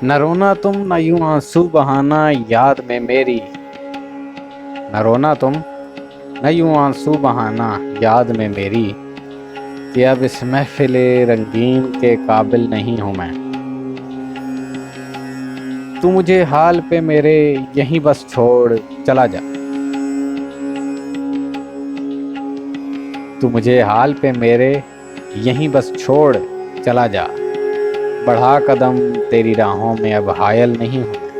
نہ رونا تم نہ یوں آنسو بہانا یاد میں میری، نہ رونا تم نہ یوں آنسو بہانا یاد میں میری، کہ اب اس محفل رنگین کے قابل نہیں ہوں میں۔ تو مجھے حال پہ میرے یہیں بس چھوڑ چلا جا، تو مجھے حال پہ میرے یہیں بس چھوڑ چلا جا، بڑھا قدم تیری راہوں میں اب حائل نہیں ہوں میں۔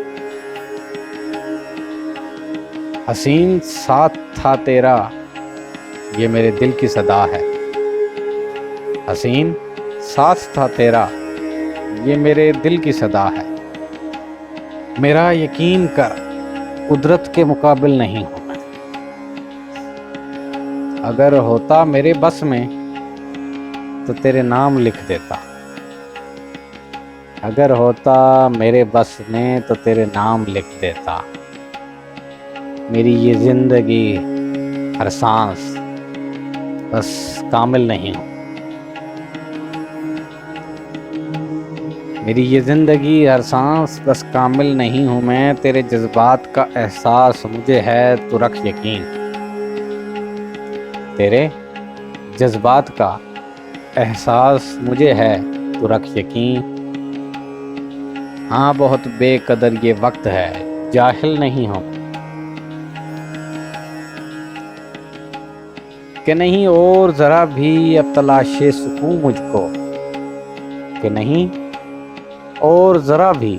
حسین ساتھ تھا تیرا یہ میرے دل کی صدا ہے، حسین ساتھ تھا تیرا یہ میرے دل کی صدا ہے، میرا یقین کر قدرت کے مقابل نہیں ہوں میں۔ اگر ہوتا میرے بس میں تو تیرے نام لکھ دیتا، اگر ہوتا میرے بس میں تو تیرے نام لکھ دیتا، میری یہ زندگی ہر سانس بس کامل نہیں ہوں، میری یہ زندگی ہر سانس بس کامل نہیں ہوں میں، تیرے جذبات کا احساس مجھے ہے تو رکھ یقین، تیرے جذبات کا احساس مجھے ہے تو رکھ یقین، ہاں بہت بے قدر یہ وقت ہے جاہل نہیں ہوں کہ نہیں اور ذرا بھی اب تلاش سکون مجھ کو، کہ نہیں اور ذرا بھی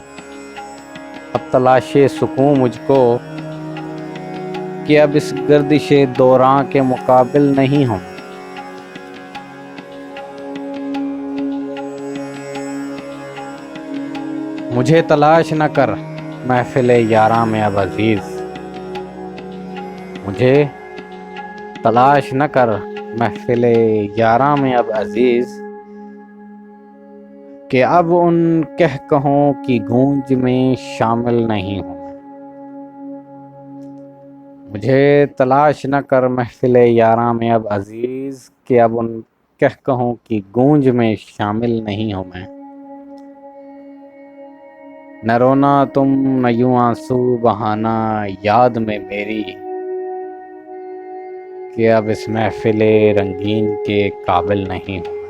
اب تلاش سکون مجھ کو، کہ اب اس گردش دوران کے مقابل نہیں ہوں۔ مجھے تلاش نہ کر محفل یاراں میں اب عزیز، مجھے تلاش نہ کر محفل یاراں میں اب عزیز، کہ اب ان کہہ کہوں کی گونج میں شامل نہیں ہوں۔ مجھے تلاش نہ کر محفل یاراں میں اب عزیز، کہ اب ان کہہ کہوں کی گونج میں شامل نہیں ہوں میں۔ نہ رونا تم نہ یوں آنسو بہانا یاد میں میری، کہ اب اس محفل رنگین کے قابل نہیں ہوں۔